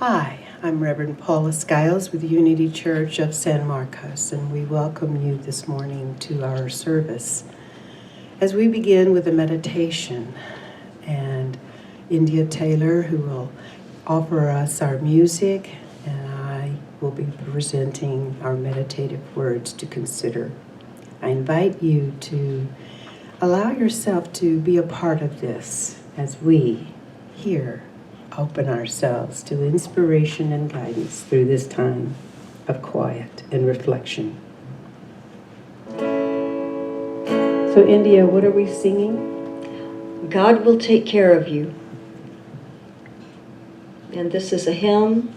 Hi, I'm Reverend Paula Skiles with Unity Church of San Marcos, and we welcome you this morning to our service. As we begin with a meditation, and India Taylor, who will offer us our music, and I will be presenting our meditative words to consider. I invite you to allow yourself to be a part of this as we here open ourselves to inspiration and guidance through this time of quiet and reflection. So, India, what are we singing? God Will Take Care of You. And this is a hymn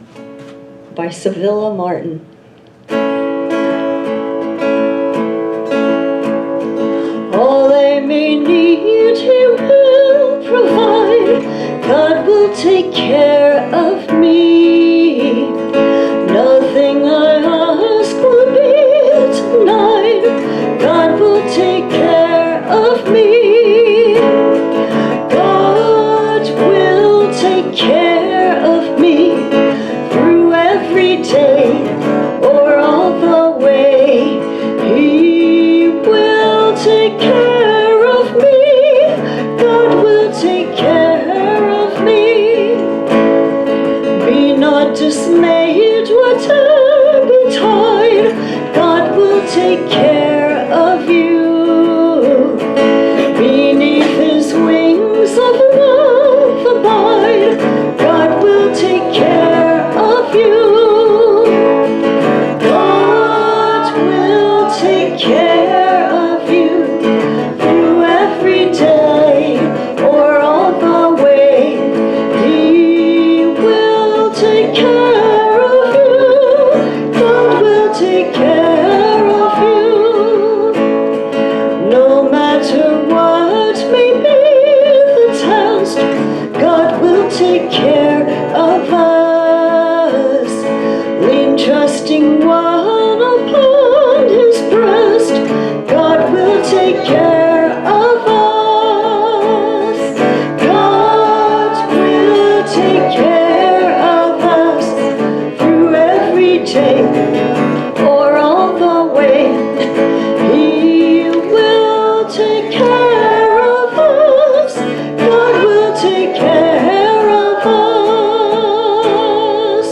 by Sevilla Martin. All I may need, He will provide. God will take care of me. Nothing I ask will be denied. God will take care of me. God will take care of me through every day or all the way. He will take care of me. God will take care of me. Be not dismayed, whatever betide. God will take care of you. Beneath His wings of love abide. God will take care of you. God will take care of you through every day or all the way. He will take care of you. God will take care of you. No matter what may be the test, God will take care of us. Lean trusting one upon His breast, God will take care of us. God will take care of us through every day or all the way. He will take care of us. God will take care of us.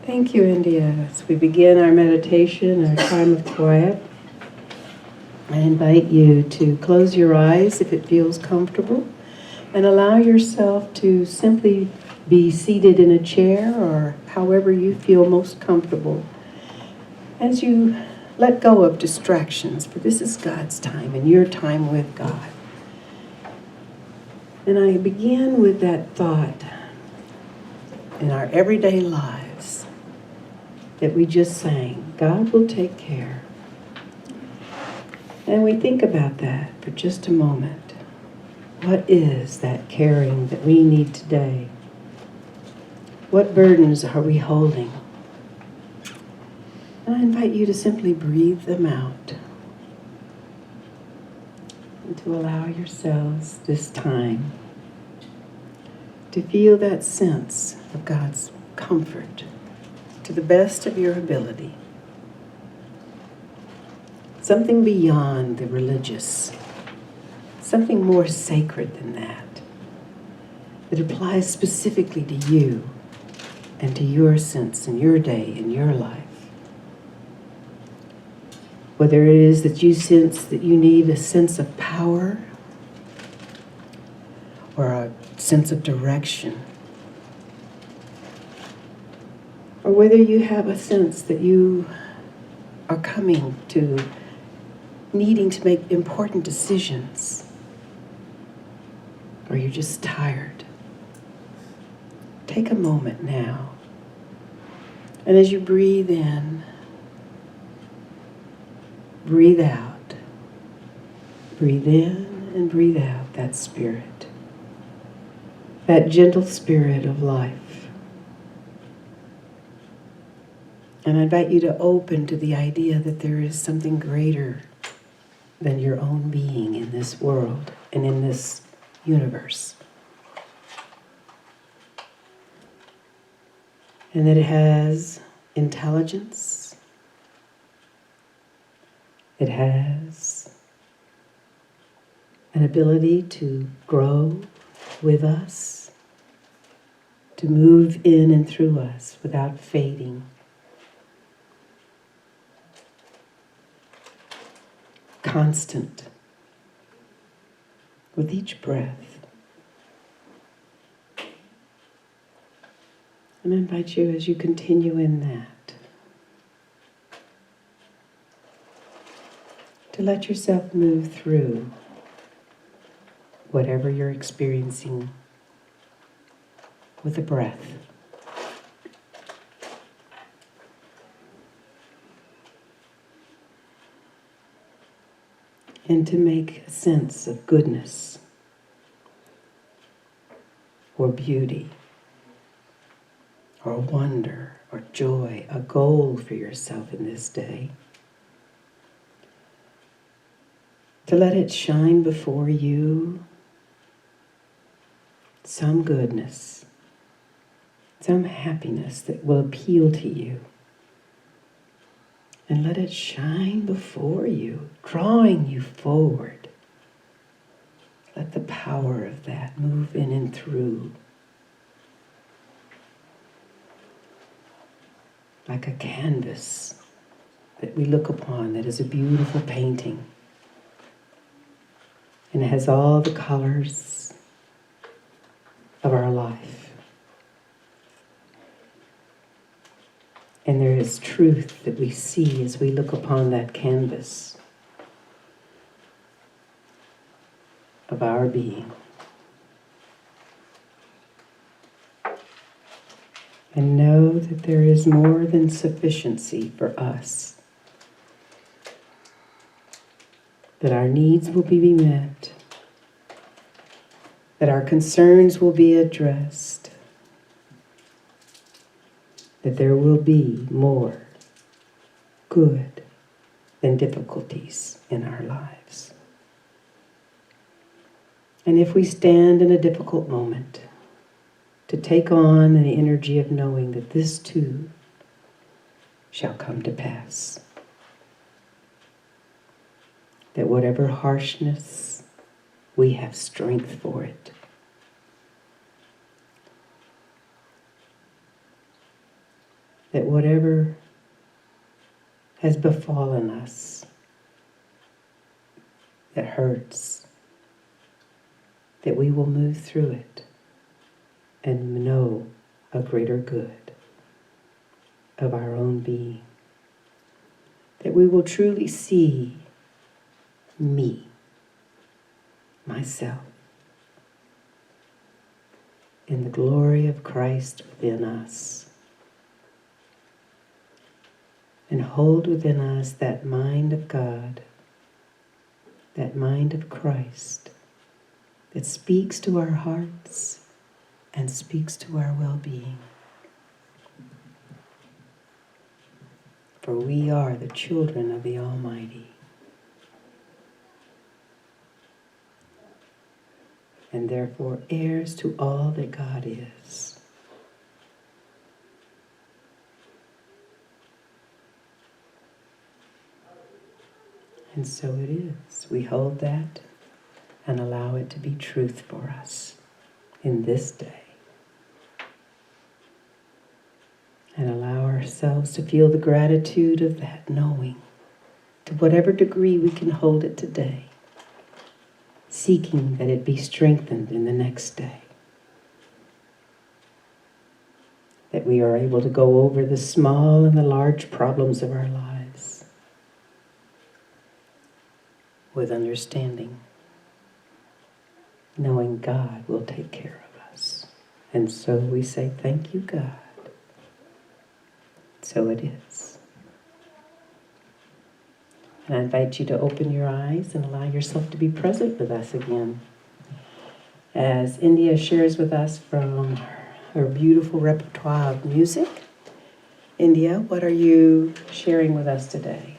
Thank you, India. As we begin our meditation, our time of quiet, I invite you to close your eyes if it feels comfortable and allow yourself to simply be seated in a chair or however you feel most comfortable as you let go of distractions, for this is God's time and your time with God. And I begin with that thought in our everyday lives that we just sang, God will take care. And we think about that for just a moment. What is that caring that we need today? What burdens are we holding? And I invite you to simply breathe them out and to allow yourselves this time to feel that sense of God's comfort to the best of your ability. Something beyond the religious, something more sacred than that applies specifically to you and to your sense in your day, in your life. Whether it is that you sense that you need a sense of power or a sense of direction, or whether you have a sense that you are coming to needing to make important decisions, or you're just tired. Take a moment now, and as you breathe in, breathe out. Breathe in and breathe out that spirit, that gentle spirit of life. And I invite you to open to the idea that there is something greater than your own being in this world and in this universe. and that it has intelligence. It has an ability to grow with us, to move in and through us without fading. Constant with each breath. And I invite you, as you continue in that, to let yourself move through whatever you're experiencing with a breath. And to make a sense of goodness or beauty or wonder or joy, a goal for yourself in this day. To let it shine before you some goodness, some happiness that will appeal to you. And let it shine before you, drawing you forward. Let the power of that move in and through. Like a canvas that we look upon that is a beautiful painting. And it has all the colors of our life. And there is truth that we see as we look upon that canvas of our being. And know that there is more than sufficiency for us. That our needs will be met. That our concerns will be addressed. That there will be more good than difficulties in our lives. And if we stand in a difficult moment, to take on the energy of knowing that this too shall come to pass. That whatever harshness, we have strength for it. That whatever has befallen us that hurts, that we will move through it and know a greater good of our own being. That we will truly see me, myself, in the glory of Christ within us. And hold within us that mind of God, that mind of Christ, that speaks to our hearts and speaks to our well-being. For we are the children of the Almighty. And therefore heirs to all that God is. And so it is. We hold that and allow it to be truth for us in this day. And allow ourselves to feel the gratitude of that knowing, to whatever degree we can hold it today, seeking that it be strengthened in the next day. That we are able to go over the small and the large problems of our lives with understanding, knowing God will take care of us. And so we say, thank you, God. So it is. And I invite you to open your eyes and allow yourself to be present with us again. As India shares with us from her beautiful repertoire of music. India, what are you sharing with us today?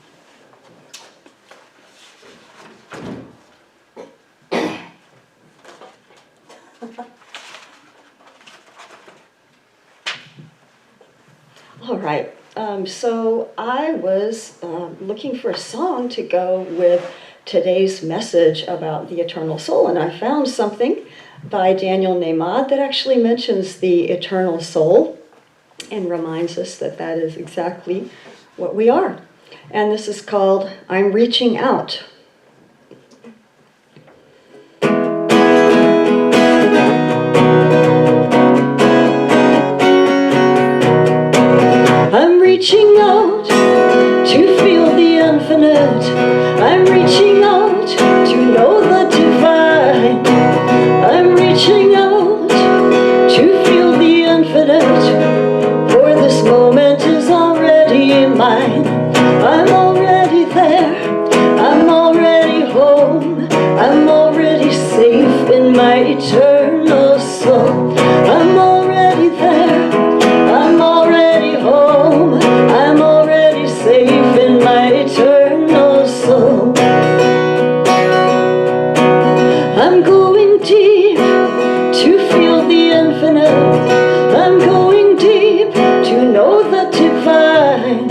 All right. So I was looking for a song to go with today's message about the eternal soul, and I found something by Daniel Nemad that actually mentions the eternal soul and reminds us that that is exactly what we are. And this is called I'm Reaching Out. I'm reaching out to feel the infinite. I'm reaching out to know the divine. I'm reaching out to feel the infinite. For this moment is already mine. I'm already there. I'm already home. I'm already safe in my eternal soul. I'm already there. I'm already home. I'm already safe in my eternal soul. I'm going deep to feel the infinite. I'm going deep to know the divine.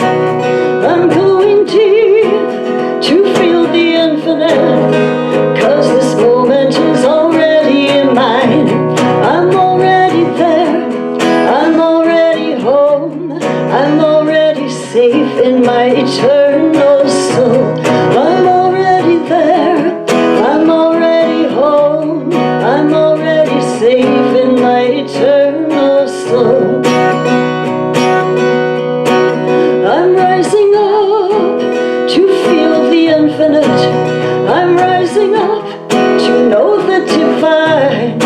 I'm going deep to feel the infinite. 'Cause this moment is already mine. I'm already there. I'm already home. I'm already safe in my eternal soul. I'm already there. I'm already home. I'm already safe in my eternal soul. I'm rising up to feel the infinite. I'm rising up to know the divine.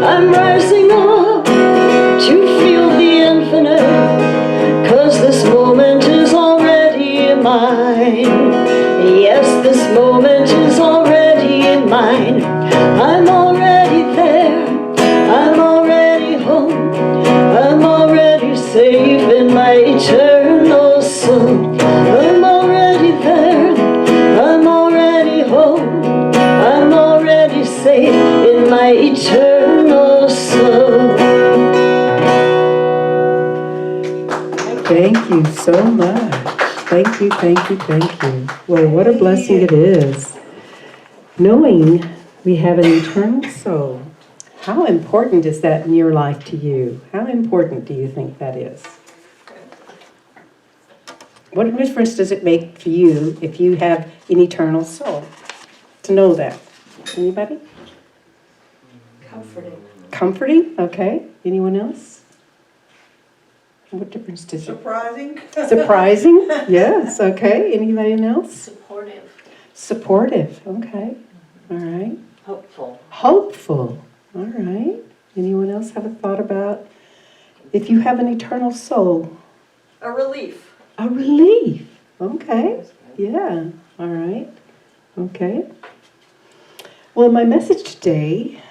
I'm rising up to feel the infinite. 'Cause this moment is already mine. Yes, this moment is already mine. I'm already there. I'm already home. I'm already safe in my eternal soul. I'm already there. I'm already home. I'm already safe in my eternal soul. Thank you so much. Thank you, thank you, thank you. Well, what a blessing it is. Knowing we have an eternal soul. How important is that in your life to you? How important do you think that is? What difference does it make for you if you have an eternal soul? To know that. Anybody? Comforting. Comforting? Okay. Anyone else? What difference does it? Surprising. Surprising? Yes. Okay. Anybody else? Supportive. Supportive. Okay. All right. Hopeful. Hopeful. All right. Anyone else have a thought about if you have an eternal soul? A relief. A relief. Okay. Yeah. All right. Okay. Well, my message today,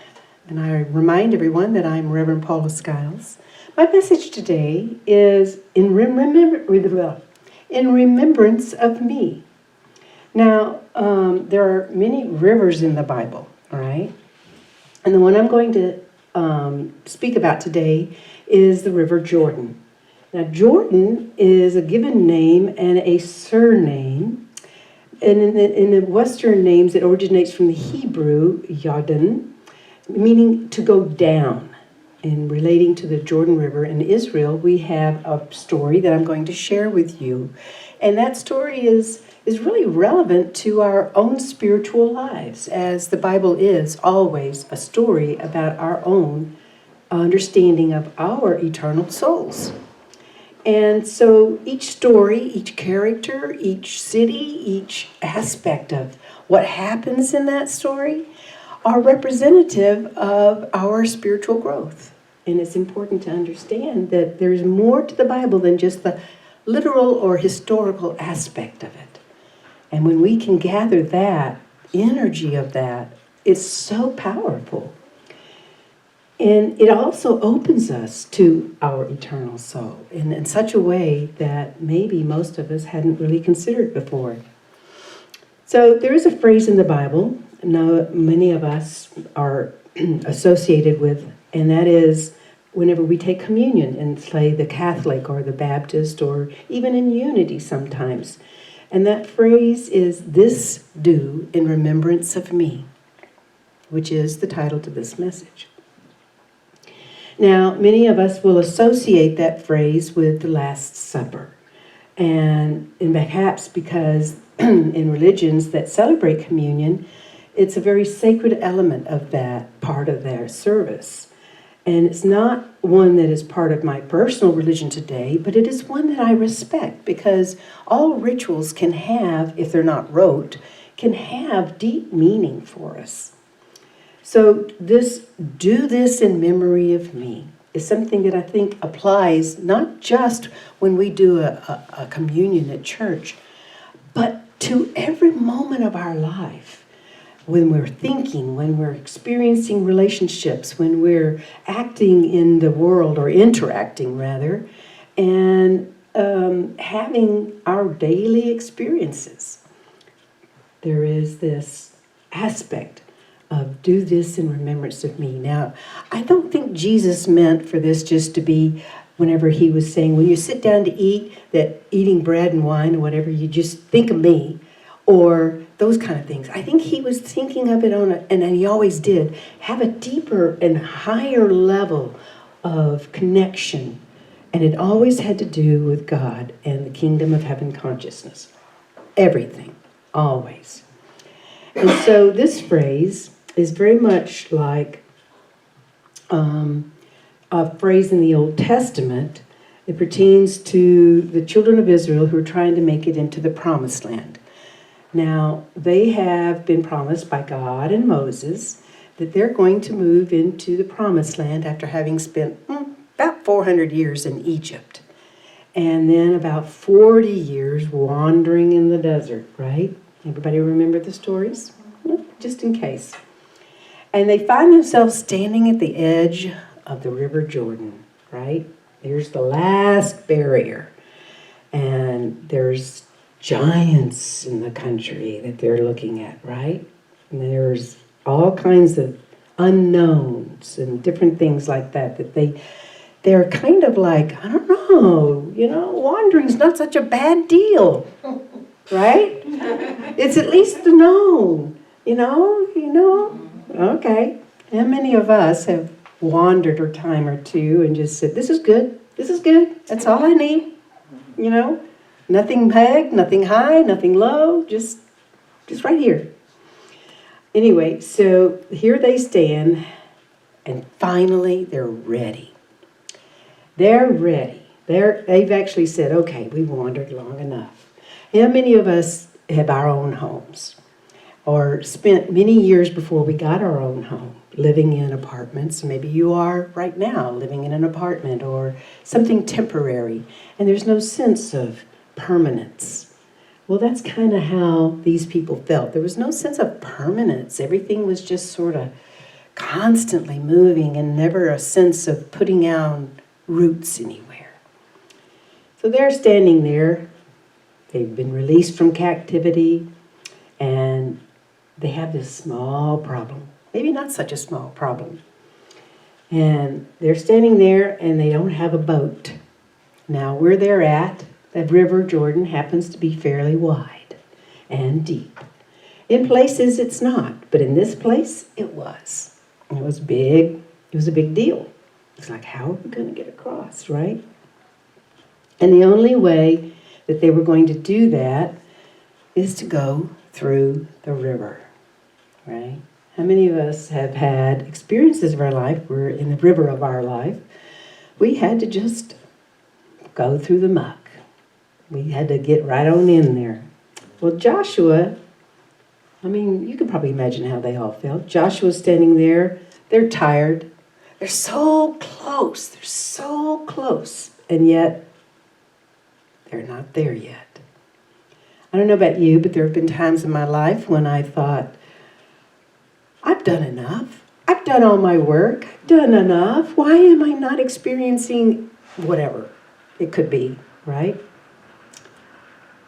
and I remind everyone that I'm Reverend Paula Skiles. My message today is in remembrance of me. Now, there are many rivers in the Bible, all right? And the one I'm going to speak about today is the River Jordan. Now, Jordan is a given name and a surname. And in the Western names, it originates from the Hebrew, Yarden, meaning to go down. In relating to the Jordan River in Israel, we have a story that I'm going to share with you. And that story is really relevant to our own spiritual lives, as the Bible is always a story about our own understanding of our eternal souls. And so each story, each character, each city, each aspect of what happens in that story are representative of our spiritual growth. And it's important to understand that there's more to the Bible than just the literal or historical aspect of it. And when we can gather that energy of that, it's so powerful. And it also opens us to our eternal soul in such a way that maybe most of us hadn't really considered before. So there is a phrase in the Bible, now many of us are associated with, and that is, whenever we take communion in, say, the Catholic or the Baptist, or even in unity sometimes. And that phrase is, "This do in remembrance of me," which is the title to this message. Now, many of us will associate that phrase with the Last Supper. And perhaps because in religions that celebrate communion, it's a very sacred element of that part of their service. And it's not one that is part of my personal religion today, but it is one that I respect, because all rituals can have, if they're not rote, can have deep meaning for us. So this "do this in memory of me" is something that I think applies not just when we do a communion at church, but to every moment of our life. When we're thinking, when we're experiencing relationships, when we're acting in the world, or interacting rather, and having our daily experiences. There is this aspect of "do this in remembrance of me." Now, I don't think Jesus meant for this just to be whenever he was saying, when you sit down to eat, that eating bread and wine or whatever, you just think of me, or those kind of things. I think he was thinking of it and he always did, have a deeper and higher level of connection. And it always had to do with God and the kingdom of heaven consciousness. Everything, always. And so this phrase is very much like a phrase in the Old Testament. It pertains to the children of Israel who are trying to make it into the Promised Land. Now, they have been promised by God and Moses that they're going to move into the Promised Land after having spent about 400 years in Egypt. And then about 40 years wandering in the desert, right? Everybody remember the stories? Just in case. And they find themselves standing at the edge of the River Jordan, right? There's the last barrier. And there's giants in the country that they're looking at, right? And there's all kinds of unknowns and different things like that they're kind of like, I don't know, wandering's not such a bad deal, right? It's at least the known, okay. How many of us have wandered a time or two and just said, this is good, that's all I need, Nothing big, nothing high, nothing low, just right here. Anyway, so here they stand, and finally they're ready. They're ready. They've actually said, okay, we've wandered long enough. How many of us have our own homes, or spent many years before we got our own home living in apartments? Maybe you are right now living in an apartment or something temporary, and there's no sense of permanence. Well, that's kind of how these people felt. There was no sense of permanence. Everything was just sort of constantly moving and never a sense of putting down roots anywhere. So they're standing there. They've been released from captivity, and they have this small problem. Maybe not such a small problem. And they're standing there, and they don't have a boat. Now, where they're at, the River Jordan happens to be fairly wide and deep. In places it's not, but in this place it was. It was big. It was a big deal. It's like, how are we going to get across, right? And the only way that they were going to do that is to go through the river, right? How many of us have had experiences of our life where in the river of our life we had to just go through the muck? We had to get right on in there. Well, Joshua, you can probably imagine how they all felt. Joshua's standing there. They're tired. They're so close. And yet, they're not there yet. I don't know about you, but there have been times in my life when I thought, I've done enough. I've done all my work. I've done enough. Why am I not experiencing whatever it could be, right?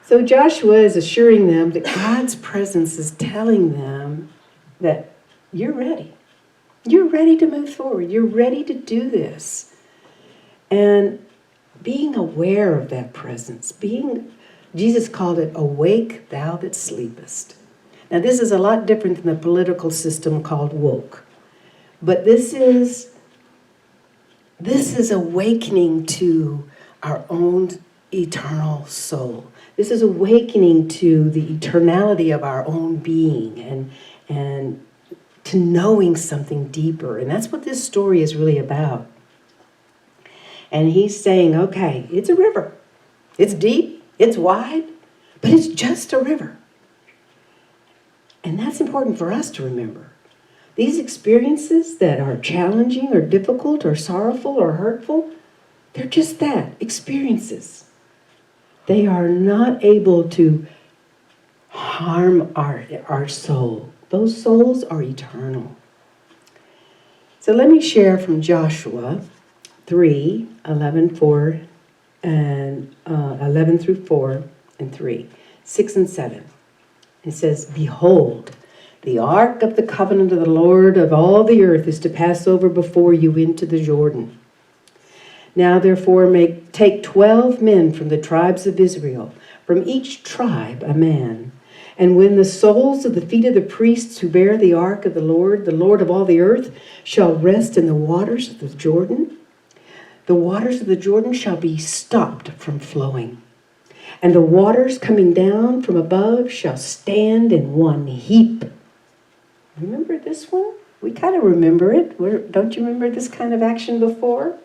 So Joshua is assuring them that God's presence is telling them that you're ready. You're ready to move forward. You're ready to do this. And being aware of that presence, Jesus called it, awake thou that sleepest. Now this is a lot different than the political system called woke. But this is awakening to our own eternal soul. This is awakening to the eternality of our own being and to knowing something deeper. And that's what this story is really about. And he's saying, okay, it's a river. It's deep, it's wide, but it's just a river. And that's important for us to remember. These experiences that are challenging or difficult or sorrowful or hurtful, they're just that, experiences. They are not able to harm our soul. Those souls are eternal. So let me share from Joshua 3, 11 through 4 and 3, 6 and 7. It says, behold, the ark of the covenant of the Lord of all the earth is to pass over before you into the Jordan. Now therefore take 12 men from the tribes of Israel, from each tribe a man. And when the soles of the feet of the priests who bear the ark of the Lord of all the earth, shall rest in the waters of the Jordan of the Jordan shall be stopped from flowing. And the waters coming down from above shall stand in one heap. Remember this one? We kind of remember it. Don't you remember this kind of action before?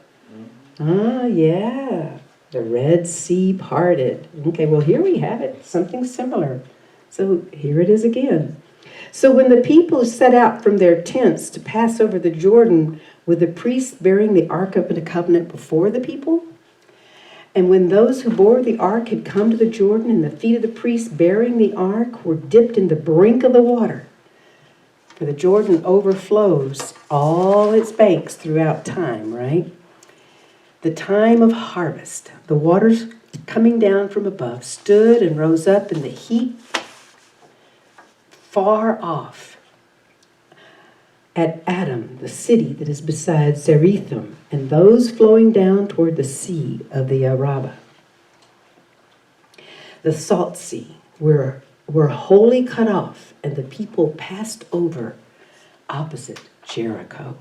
Ah, yeah. The Red Sea parted. Okay, well, here we have it. Something similar. So here it is again. So when the people set out from their tents to pass over the Jordan, with the priests bearing the ark of the covenant before the people, and when those who bore the ark had come to the Jordan, and the feet of the priests bearing the ark were dipped in the brink of the water, for the Jordan overflows all its banks throughout time, right? The time of harvest, the waters coming down from above stood and rose up in the heap far off at Adam, the city that is beside Zerethim, and those flowing down toward the sea of the Arabah. The salt sea were wholly cut off, and the people passed over opposite Jericho.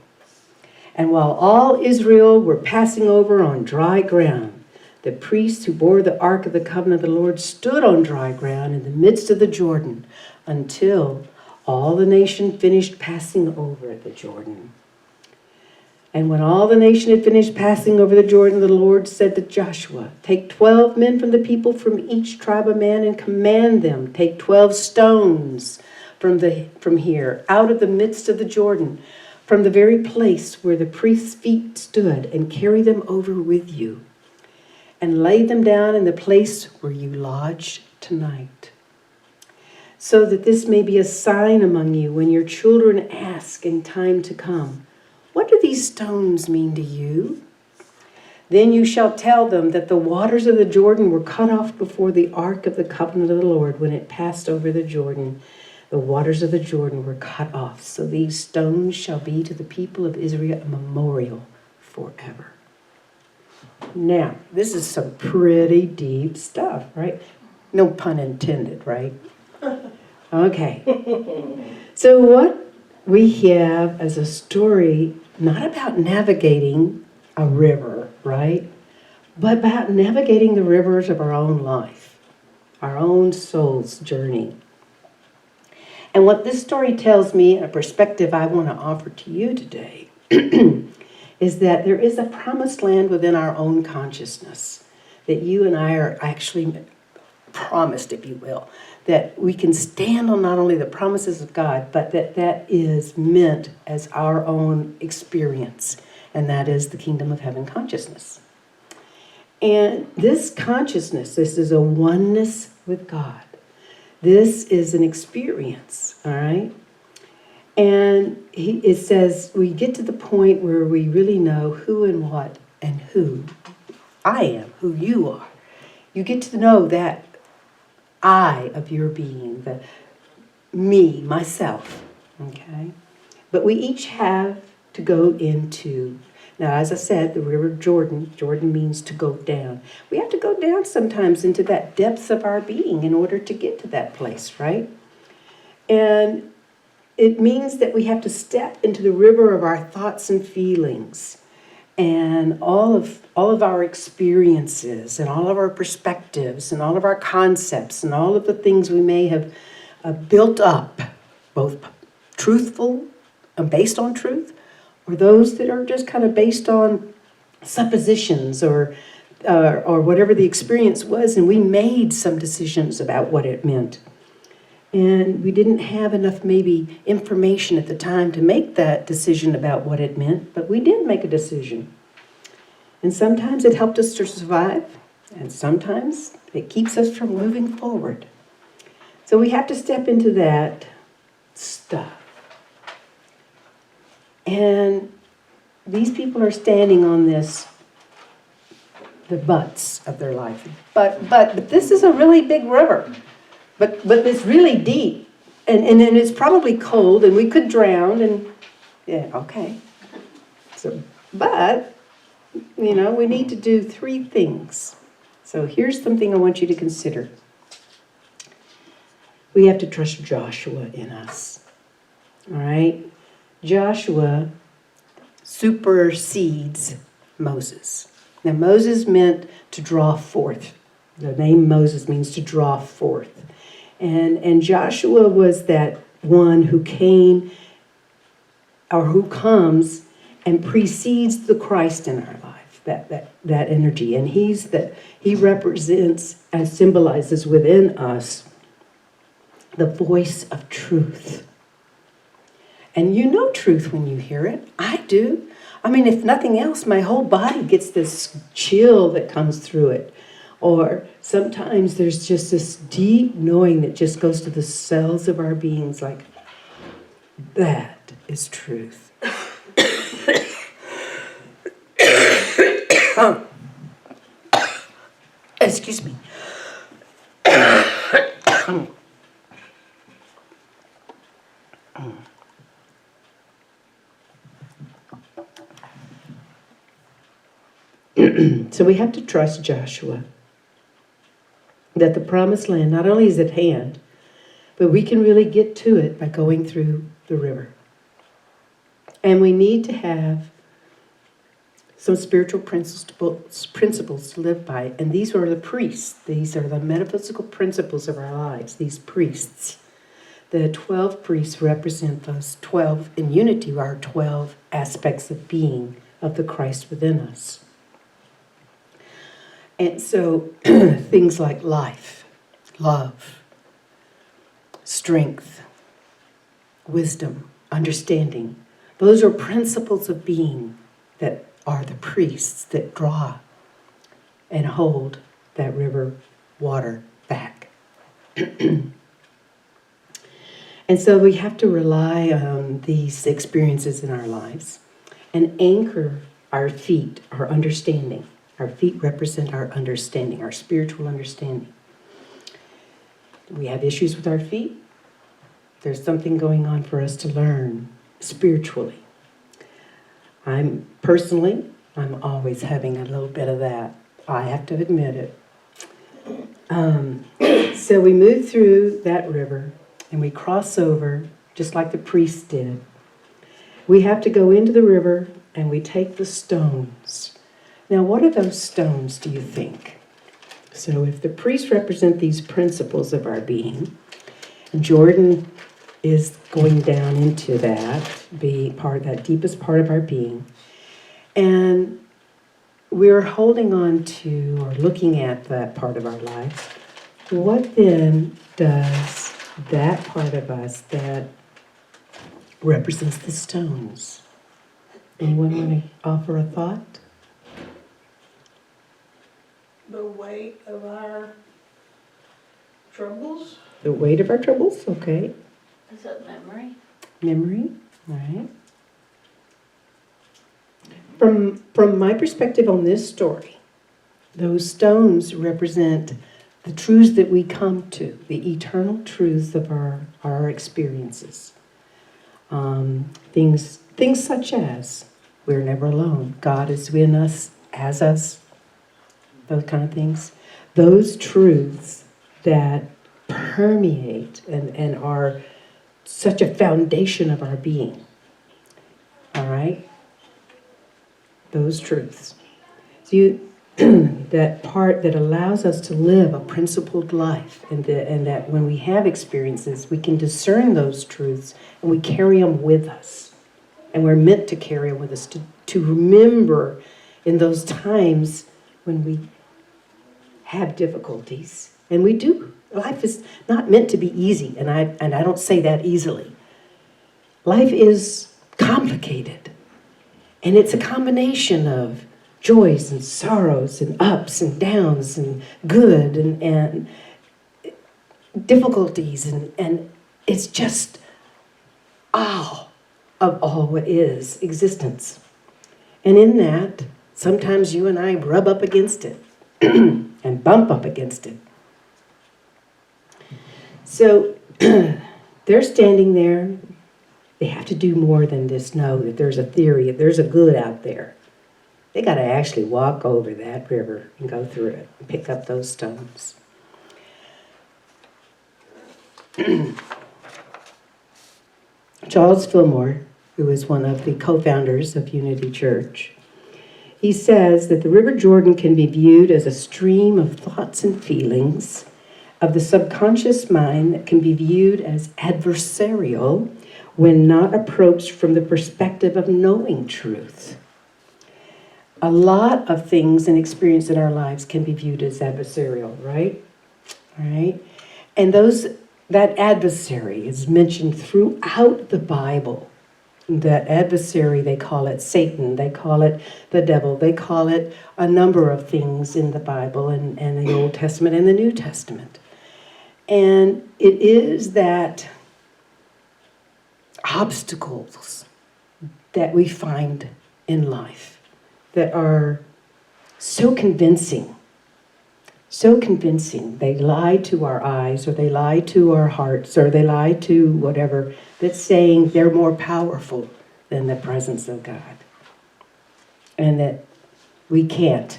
And while all Israel were passing over on dry ground, the priests who bore the ark of the covenant of the Lord stood on dry ground in the midst of the Jordan until all the nation finished passing over the Jordan. And when all the nation had finished passing over the Jordan, the Lord said to Joshua, take 12 men from the people, from each tribe a man, and command them, take 12 stones from here, out of the midst of the Jordan, from the very place where the priest's feet stood, and carry them over with you, and lay them down in the place where you lodge tonight, so that this may be a sign among you when your children ask in time to come, what do these stones mean to you? Then you shall tell them that the waters of the Jordan were cut off before the ark of the covenant of the Lord when it passed over the Jordan. The waters of the Jordan were cut off. So these stones shall be to the people of Israel a memorial forever. Now, this is some pretty deep stuff, right? No pun intended, right? Okay. So what we have as a story, not about navigating a river, right? But about navigating the rivers of our own life, our own soul's journey. And what this story tells me, a perspective I want to offer to you today, is that there is a promised land within our own consciousness that you and I are actually promised, if you will, that we can stand on not only the promises of God, but that is meant as our own experience, and that is the kingdom of heaven consciousness. And this consciousness, this is a oneness with God. This is an experience, all right? And it says we get to the point where we really know who and what and who I am, who you are. You get to know that I of your being, the me, myself, okay? But we each have to go into Now, as I said, the river Jordan means to go down. We have to go down sometimes into that depths of our being in order to get to that place, right? And it means that we have to step into the river of our thoughts and feelings and all of our experiences and all of our perspectives and all of our concepts and all of the things we may have built up, both truthful and based on truth, or those that are just kind of based on suppositions or whatever the experience was, and we made some decisions about what it meant. And we didn't have enough maybe information at the time to make that decision about what it meant, but we did make a decision. And sometimes it helped us to survive, and sometimes it keeps us from moving forward. So we have to step into that stuff. And these people are standing on the butts of their life. But this is a really big river. But it's really deep. And it's probably cold, and we could drown, and yeah, okay. So, but, we need to do 3 things. So here's something I want you to consider. We have to trust Joshua in us. All right? Joshua supersedes Moses. Now, Moses meant to draw forth. The name Moses means to draw forth. And Joshua was that one who came or who comes and precedes the Christ in our life, that energy. And he represents and symbolizes within us the voice of truth. And you know truth when you hear it. I do. I mean, if nothing else, my whole body gets this chill that comes through it. Or sometimes there's just this deep knowing that just goes to the cells of our beings, like, that is truth. Excuse me. So we have to trust Joshua that the promised land not only is at hand, but we can really get to it by going through the river. And we need to have some spiritual principles to live by. And these are the priests. These are the metaphysical principles of our lives, these priests. The 12 priests represent those 12 in unity, our 12 aspects of being of the Christ within us. And so things like life, love, strength, wisdom, understanding, those are principles of being that are the priests that draw and hold that river water back. And so we have to rely on these experiences in our lives and anchor our feet, our understanding. Our feet represent our understanding, our spiritual understanding. We have issues with our feet. There's something going on for us to learn spiritually. I'm always having a little bit of that. I have to admit it. So we move through that river and we cross over just like the priests did. We have to go into the river and we take the stones. Now, what are those stones, do you think? So if the priests represent these principles of our being, and Jordan is going down into that, be part of that deepest part of our being, and we're holding on to or looking at that part of our lives, what then does that part of us that represents the stones? Anyone want to offer a thought? The weight of our troubles. The weight of our troubles, okay. Is that memory? Memory, all right. From my perspective on this story, those stones represent the truths that we come to, the eternal truths of our experiences. Things such as We're never alone. God is in us, as us, those kind of things. Those truths that permeate and are such a foundation of our being. All right? Those truths. So that part that allows us to live a principled life, and that when we have experiences, we can discern those truths and we carry them with us. And we're meant to carry them with us, to remember in those times when we have difficulties. And we do. Life is not meant to be easy, and I don't say that easily. Life is complicated. And it's a combination of joys and sorrows and ups and downs and good and difficulties. And it's just all of all what is existence. And in that, sometimes you and I rub up against it and bump up against it. So they're standing there. They have to do more than just know that there's a theory, that there's a good out there. They got to actually walk over that river and go through it and pick up those stones. Charles Fillmore, who is one of the co-founders of Unity Church, he says that the River Jordan can be viewed as a stream of thoughts and feelings of the subconscious mind that can be viewed as adversarial when not approached from the perspective of knowing truth. A lot of things and experience in our lives can be viewed as adversarial, right? All right? And that adversary is mentioned throughout the Bible. That adversary, they call it Satan, they call it the devil, they call it a number of things in the Bible and the Old Testament and the New Testament. And it is that obstacles that we find in life that are so convincing. They lie to our eyes, or they lie to our hearts, or they lie to whatever, that's saying they're more powerful than the presence of God. And that we can't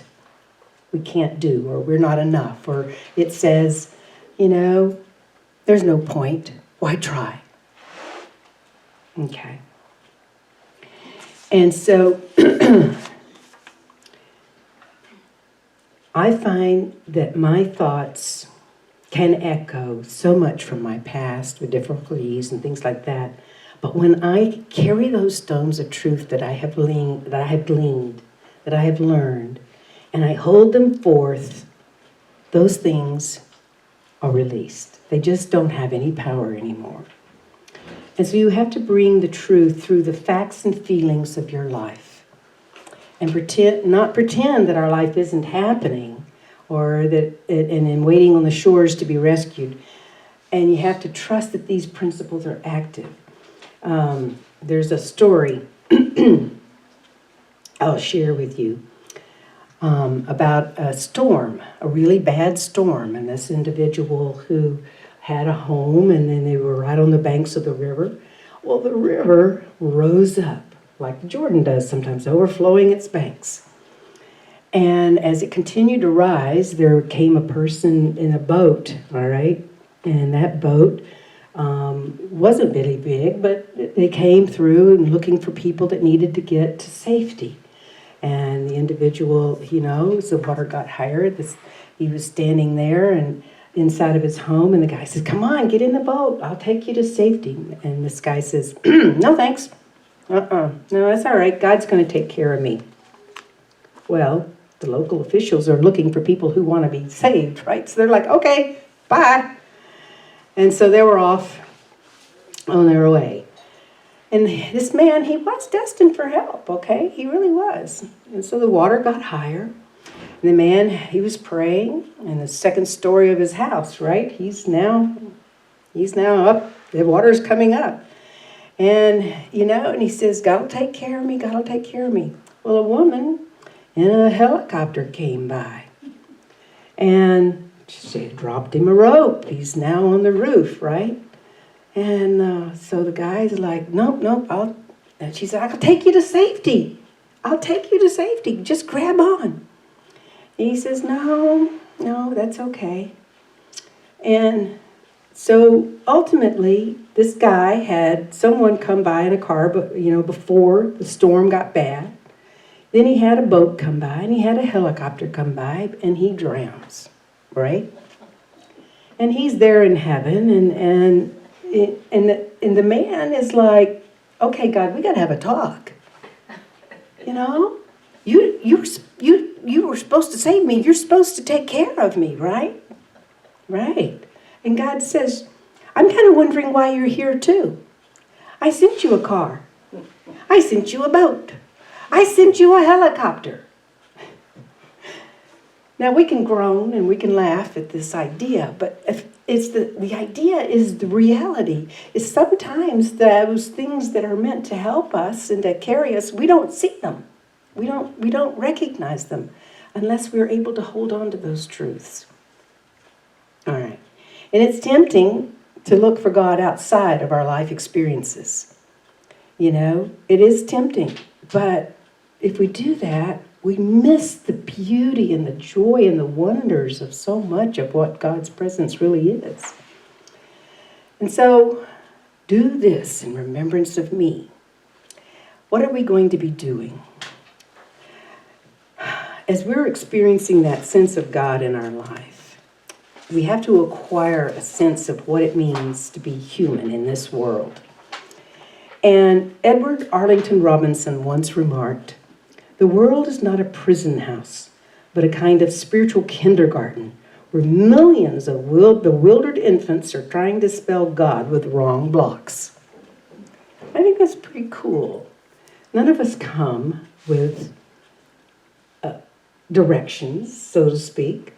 do, or we're not enough, or it says, there's no point. Why try? Okay. And so I find that my thoughts can echo so much from my past with difficulties and things like that. But when I carry those stones of truth that I have gleaned, that I have learned, and I hold them forth, those things are released. They just don't have any power anymore. And so you have to bring the truth through the facts and feelings of your life. And not pretend that our life isn't happening, or that and waiting on the shores to be rescued. And you have to trust that these principles are active. There's a story I'll share with you about a storm, a really bad storm, and this individual who had a home, and then they were right on the banks of the river. Well, the river rose up, like the Jordan does sometimes, overflowing its banks. And as it continued to rise, there came a person in a boat, all right? And that boat wasn't really big, but they came through and looking for people that needed to get to safety. And the individual, as the water got higher, he was standing there and inside of his home, and the guy says, "Come on, get in the boat. I'll take you to safety." And this guy says, "No, thanks. No, that's all right. God's going to take care of me." Well, the local officials are looking for people who want to be saved, right? So they're like, "Okay, bye." And so they were off on their way. And this man, he was destined for help, okay? He really was. And so the water got higher. And the man, he was praying in the second story of his house, right? He's now up. The water's coming up. And, and he says, "God will take care of me. God will take care of me." Well, a woman in a helicopter came by. And she dropped him a rope. He's now on the roof, right? And so the guy's like, nope. And she said, "I can take you to safety." I'll take you to safety. Just grab on. And he says, no, that's okay. And so ultimately, this guy had someone come by in a car, before the storm got bad. Then he had a boat come by, and he had a helicopter come by, and he drowns, right? And he's there in heaven, and the man is like, okay, God, we got to have a talk. You were supposed to save me. You're supposed to take care of me, right? Right. And God says, I'm kind of wondering why you're here too. I sent you a car. I sent you a boat. I sent you a helicopter. Now we can groan and we can laugh at this idea, but if it's the idea is the reality. Is sometimes those things that are meant to help us and to carry us, we don't see them. We don't recognize them unless we're able to hold on to those truths. All right. And it's tempting to look for God outside of our life experiences. It is tempting. But if we do that, we miss the beauty and the joy and the wonders of so much of what God's presence really is. And so, do this in remembrance of me. What are we going to be doing? As we're experiencing that sense of God in our life, we have to acquire a sense of what it means to be human in this world. And Edward Arlington Robinson once remarked, "The world is not a prison house, but a kind of spiritual kindergarten where millions of bewildered infants are trying to spell God with wrong blocks." I think that's pretty cool. None of us come with directions, so to speak.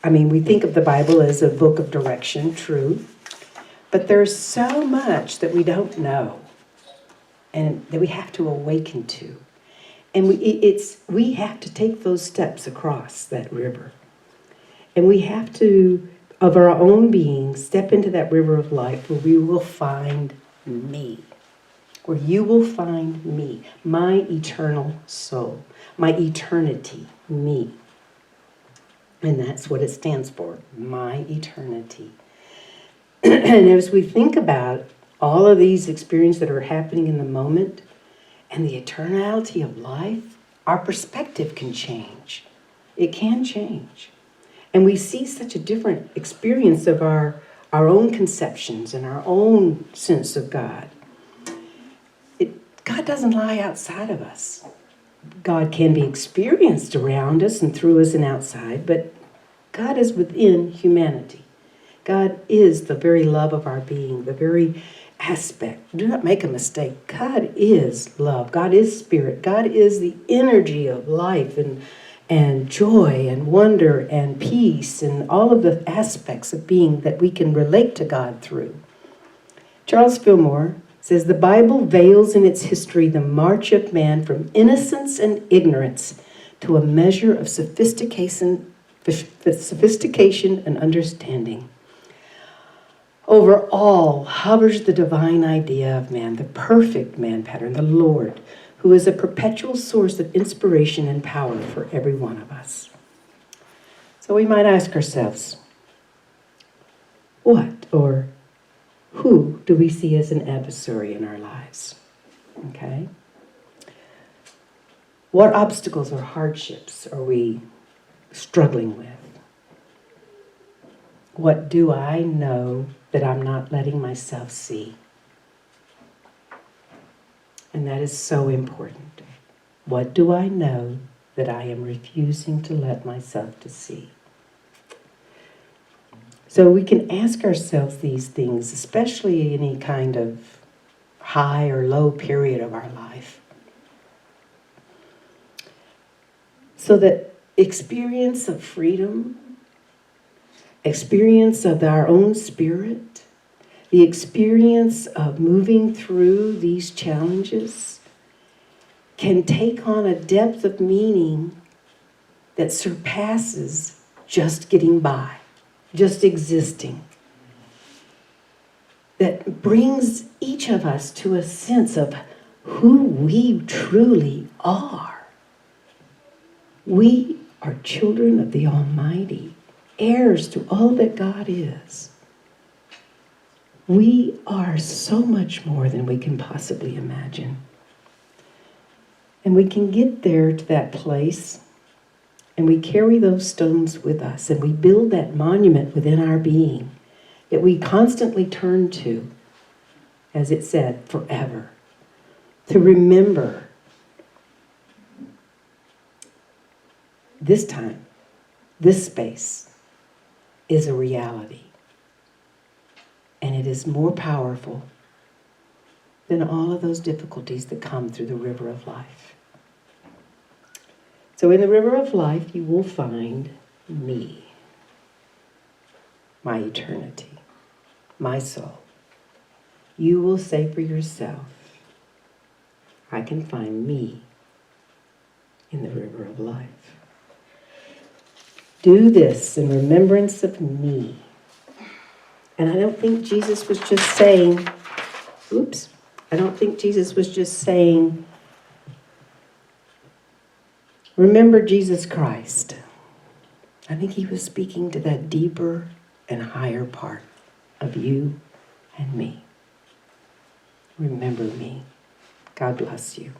I mean, we think of the Bible as a book of direction, true. But there's so much that we don't know and that we have to awaken to. And we have to take those steps across that river. And we have to, of our own being, step into that river of life where we will find me. Where you will find me, my eternal soul, my eternity, me. And that's what it stands for, my eternity. And as we think about all of these experiences that are happening in the moment and the eternality of life, our perspective can change. It can change. And we see such a different experience of our own conceptions and our own sense of God. God doesn't lie outside of us. God can be experienced around us and through us and outside, but God is within humanity. God is the very love of our being, the very aspect. Do not make a mistake. God is love. God is spirit. God is the energy of life and joy and wonder and peace and all of the aspects of being that we can relate to God through. Charles Fillmore says, the Bible veils in its history the march of man from innocence and ignorance to a measure of sophistication and understanding. Over all hovers the divine idea of man, the perfect man pattern, the Lord, who is a perpetual source of inspiration and power for every one of us. So we might ask ourselves, what or who do we see as an adversary in our lives? Okay? What obstacles or hardships are we struggling with? What do I know that I'm not letting myself see? And that is so important. What do I know that I am refusing to let myself to see? So we can ask ourselves these things, especially any kind of high or low period of our life. So that experience of freedom, experience of our own spirit, the experience of moving through these challenges can take on a depth of meaning that surpasses just getting by. Just existing, that brings each of us to a sense of who we truly are. We are children of the Almighty, heirs to all that God is. We are so much more than we can possibly imagine. And we can get there to that place, and we carry those stones with us, and we build that monument within our being that we constantly turn to, as it said, forever, to remember this time, this space is a reality. And it is more powerful than all of those difficulties that come through the river of life. So in the river of life, you will find me, my eternity, my soul. You will say for yourself, I can find me in the river of life. Do this in remembrance of me. And I don't think Jesus was just saying, remember Jesus Christ. I think he was speaking to that deeper and higher part of you and me. Remember me. God bless you.